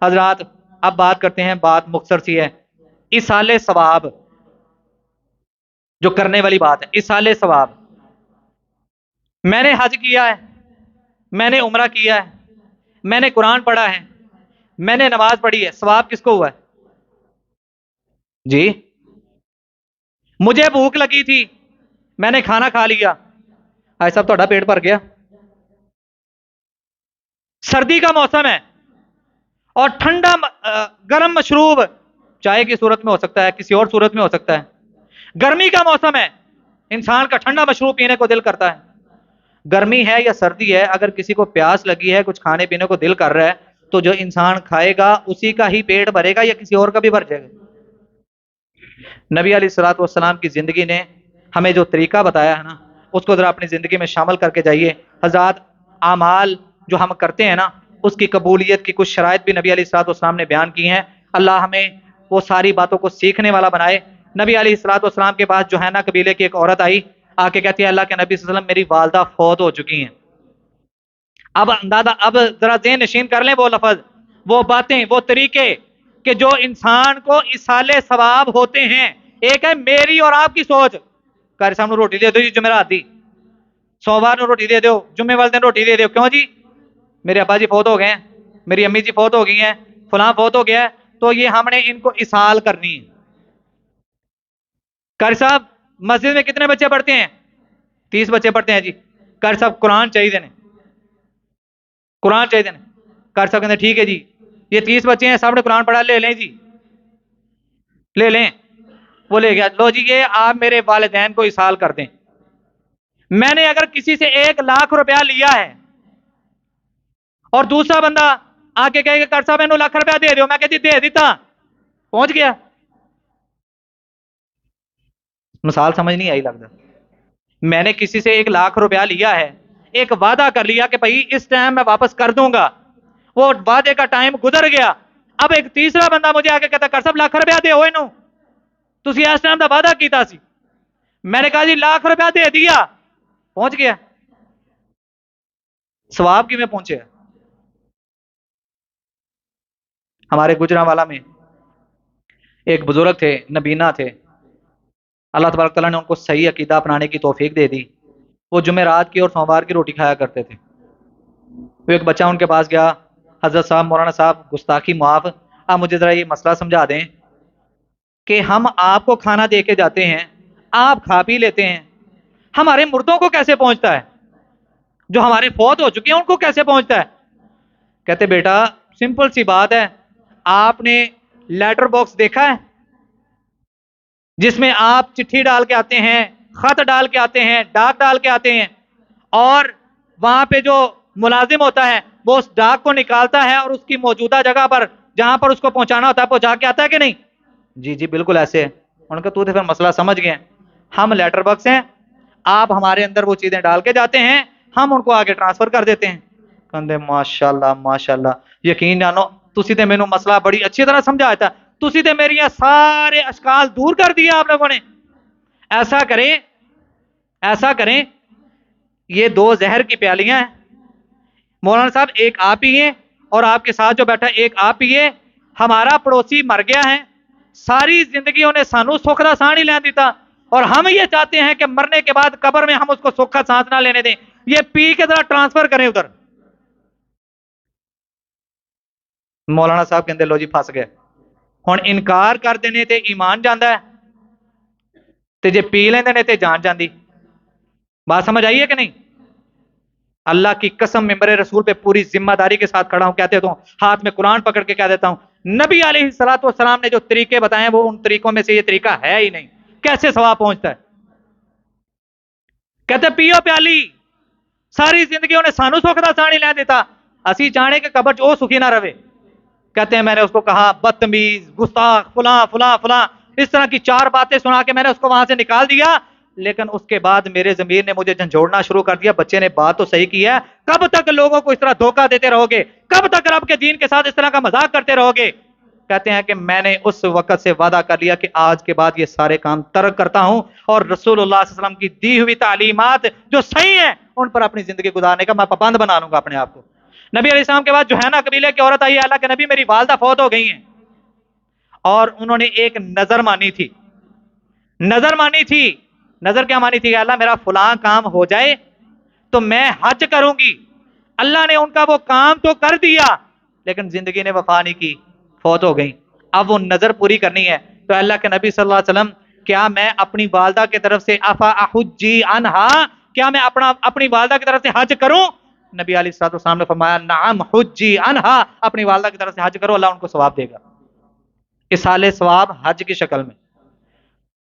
حضرات اب بات کرتے ہیں، بات مختصر سی ہے، ایصال ثواب جو کرنے والی بات ہے، ایصال ثواب۔ میں نے حج کیا ہے، میں نے عمرہ کیا ہے، میں نے قرآن پڑھا ہے، میں نے نماز پڑھی ہے، ثواب کس کو ہوا ہے؟ جی، مجھے بھوک لگی تھی، میں نے کھانا کھا لیا، ایسا تھوڑا پیٹ بھر گیا؟ سردی کا موسم ہے اور ٹھنڈا گرم مشروب چائے کی صورت میں ہو سکتا ہے، کسی اور صورت میں ہو سکتا ہے۔ گرمی کا موسم ہے، انسان کا ٹھنڈا مشروب پینے کو دل کرتا ہے۔ گرمی ہے یا سردی ہے، اگر کسی کو پیاس لگی ہے، کچھ کھانے پینے کو دل کر رہا ہے، تو جو انسان کھائے گا اسی کا ہی پیٹ بھرے گا یا کسی اور کا بھی بھر جائے گا؟ نبی علیہ الصلوۃ والسلام کی زندگی نے ہمیں جو طریقہ بتایا ہے نا، اس کو ذرا اپنی زندگی میں شامل کر کے جائیے۔ حضرات اعمال جو ہم کرتے ہیں نا، اس کی قبولیت کی کچھ شرائط بھی نبی علیہ الصلوۃ والسلام نے بیان کی ہیں۔ اللہ ہمیں وہ ساری باتوں کو سیکھنے والا بنائے۔ نبی علیہ الصلوۃ والسلام کے پاس جوہینہ قبیلے کی ایک عورت آئی، آ کے کہتی ہے اللہ کے نبی صلی اللہ علیہ وسلم میری والدہ فوت ہو چکی ہیں۔ اب اندازہ، اب ذرا ذہن نشین کر لیں وہ لفظ، وہ باتیں، وہ طریقے کہ جو انسان کو ایصال ثواب ہوتے ہیں۔ ایک ہے میری اور آپ کی سوچ، قاری صاحب نے روٹی دے دو جی جمعرات دی، سوموار نے روٹی دے دو، جمعے والے دن روٹی دے دو، کیوں جی میرے ابا جی فوت ہو گئے ہیں، میری امی جی فوت ہو گئی ہیں، فلاں فوت ہو گیا ہے، تو یہ ہم نے ان کو ایصال کرنی ہے۔ قاری صاحب مسجد میں کتنے بچے پڑھتے ہیں؟ 30 بچے پڑھتے ہیں جی۔ قاری صاحب قرآن چاہیے دینے، قرآن چاہیے دینے۔ قاری صاحب کہتے ہیں ٹھیک ہے جی، یہ 30 بچے ہیں، سب نے قرآن پڑھا، لے لیں جی، لے لیں۔ وہ لے گیا، لو جی یہ آپ میرے والدین کو ایصال کر دیں۔ میں نے اگر کسی سے 1 لاکھ روپیہ لیا ہے اور دوسرا بندہ آ کے کہے کہ قاری صاحب میں 1 لاکھ روپیہ دے دیو، میں کہتی دے دیتا، پہنچ گیا۔ مثال سمجھ نہیں آئی لگتا۔ میں نے کسی سے 1 لاکھ روپیہ لیا ہے، ایک وعدہ کر لیا کہ بھائی اس ٹائم میں واپس کر دوں گا، وہ وعدے کا ٹائم گزر گیا، اب ایک تیسرا بندہ مجھے آ کے کہتا قاری صاحب 1 لاکھ روپیہ دے ہوئے نو، تسی اس ٹائم دا وعدہ کیتا سی۔ میں نے کہا جی 1 لاکھ روپیہ دے دیا، پہنچ گیا۔ ثواب کی میں پہنچے؟ ہمارے گجرانوالا میں ایک بزرگ تھے، نبینا تھے، اللہ تبارک تعالیٰ نے ان کو صحیح عقیدہ اپنانے کی توفیق دے دی۔ وہ جمعرات کی اور سوموار کی روٹی کھایا کرتے تھے۔ وہ ایک بچہ ان کے پاس گیا، حضرت صاحب مولانا صاحب گستاخی معاف، آپ مجھے ذرا یہ مسئلہ سمجھا دیں کہ ہم آپ کو کھانا دے کے جاتے ہیں، آپ کھا پی لیتے ہیں، ہمارے مردوں کو کیسے پہنچتا ہے؟ جو ہمارے فوت ہو چکے ہیں ان کو کیسے پہنچتا ہے؟ کہتے بیٹا سمپل سی بات ہے، آپ نے لیٹر باکس دیکھا ہے جس میں آپ چٹھی ڈال کے آتے ہیں، خط ڈال کے آتے ہیں، ڈاک ڈال کے آتے ہیں، اور وہاں پہ جو ملازم ہوتا ہے وہ اس ڈاک کو نکالتا ہے اور اس کی موجودہ جگہ پر جہاں پر اس کو پہنچانا ہوتا ہے پہنچا کے آتا ہے کہ نہیں؟ جی جی بالکل ایسے ہے۔ ان کا تو پھر مسئلہ سمجھ گئے، ہم لیٹر باکس ہیں، آپ ہمارے اندر وہ چیزیں ڈال کے جاتے ہیں، ہم ان کو آگے ٹرانسفر کر دیتے ہیں۔ کہندے ماشاءاللہ ماشاءاللہ، یقین جانو تسی تے مینوں مسئلہ بڑی اچھی طرح سمجھایا تھا، تسی تے میری سارے اشکال دور کر دیا آپ لوگوں نے۔ ایسا کریں، ایسا کریں، یہ 2 زہر کی پیالیاں ہیں، مولانا صاحب ایک آپ پیئیں اور آپ کے ساتھ جو بیٹھا ایک آپ پیئے، ہمارا پڑوسی مر گیا ہے، ساری زندگی انہیں سانو سکھ دا سان ہی لین دیتا، اور ہم یہ چاہتے ہیں کہ مرنے کے بعد قبر میں ہم اس کو سکھ کا سانس نہ لینے دیں، یہ پی کے ذرا ٹرانسفر کریں ادھر۔ مولانا صاحب کہندے لو جی پھس گئے، ہن انکار کر دینے تے ایمان جاندا ہے تے جے پی لیندے نے تے جان جاندی۔ بات سمجھ آئی ہے کہ نہیں؟ اللہ کی قسم ممبر رسول پہ پوری ذمہ داری کے ساتھ کھڑا ہوں، کہتے تو ہاتھ میں قرآن پکڑ کے کہہ دیتا ہوں، نبی علیہ الصلوۃ والسلام نے جو طریقے بتائے ہیں وہ ان طریقوں میں سے یہ طریقہ ہے ہی نہیں، کیسے ثواب پہنچتا ہے؟ کہتے پیو پیالی، ساری زندگی انہیں سانو سکھ دا سان ہی لین دیتا، اسی چاہنے کہ قبر جو سکھی نہ رہے۔ کہتے ہیں میں نے اس کو کہا بدتمیز، گستاخ، فلاں فلاں فلاں، اس طرح کی 4 باتیں سنا کے میں نے اس کو وہاں سے نکال دیا، لیکن اس کے بعد میرے ضمیر نے مجھے جھنجھوڑنا شروع کر دیا، بچے نے بات تو صحیح کی ہے، کب تک لوگوں کو اس طرح دھوکہ دیتے رہو گے؟ کب تک رب کے دین کے ساتھ اس طرح کا مذاق کرتے رہو گے؟ کہتے ہیں کہ میں نے اس وقت سے وعدہ کر لیا کہ آج کے بعد یہ سارے کام ترک کرتا ہوں اور رسول اللہ صلی اللہ علیہ وسلم کی دی ہوئی تعلیمات جو صحیح ہیں ان پر اپنی زندگی گزارنے کا میں پابند بنا لوں گا اپنے آپ کو۔ نبی علیہ السلام کے بعد جوہینہ قبیلے کی عورت آئی، اللہ کے نبی میری والدہ فوت ہو گئی ہیں، اور انہوں نے ایک نظر مانی تھی، نظر مانی تھی، نظر کیا مانی تھی کہ اللہ میرا فلاں کام ہو جائے تو میں حج کروں گی۔ اللہ نے ان کا وہ کام تو کر دیا لیکن زندگی نے وفا نہیں کی، فوت ہو گئی۔ اب وہ نظر پوری کرنی ہے تو اللہ کے نبی صلی اللہ علیہ وسلم، کیا میں اپنی والدہ کی طرف سے افا احجی عنہا، کیا میں اپنی والدہ کی طرف سے حج کروں؟ نبی علیہ الصلوۃ والسلام نے فرمایا نعم حجی عنہا، اپنی والدہ کی طرف سے حج کرو، اللہ ان کو ثواب دے گا، اصال ثواب حج کی شکل میں۔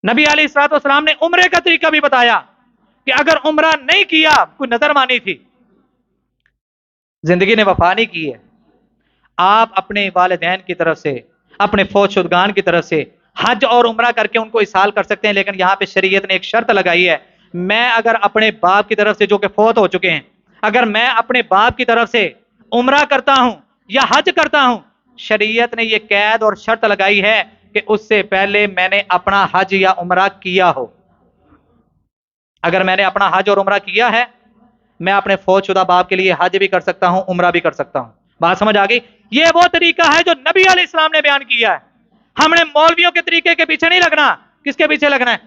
نبی علیہ الصلوۃ والسلام نے عمرے کا طریقہ بھی بتایا کہ اگر عمرہ نہیں کیا، کوئی نظر مانی تھی، زندگی نے وفا نہیں کی ہے، آپ اپنے والدین کی طرف سے، اپنے فوت شدگان کی طرف سے حج اور عمرہ کر کے ان کو اصال کر سکتے ہیں، لیکن یہاں پہ شریعت نے ایک شرط لگائی ہے، میں اگر اپنے باپ کی طرف سے جو کہ فوت ہو چکے ہیں، اگر میں اپنے باپ کی طرف سے عمرہ کرتا ہوں یا حج کرتا ہوں، شریعت نے یہ قید اور شرط لگائی ہے کہ اس سے پہلے میں نے اپنا حج یا عمرہ کیا ہو۔ اگر میں نے اپنا حج اور عمرہ کیا ہے، میں اپنے فوت شدہ باپ کے لیے حج بھی کر سکتا ہوں، عمرہ بھی کر سکتا ہوں۔ بات سمجھ آ گئی؟ یہ وہ طریقہ ہے جو نبی علیہ السلام نے بیان کیا ہے۔ ہم نے مولویوں کے طریقے کے پیچھے نہیں لگنا۔ کس کے پیچھے لگنا ہے؟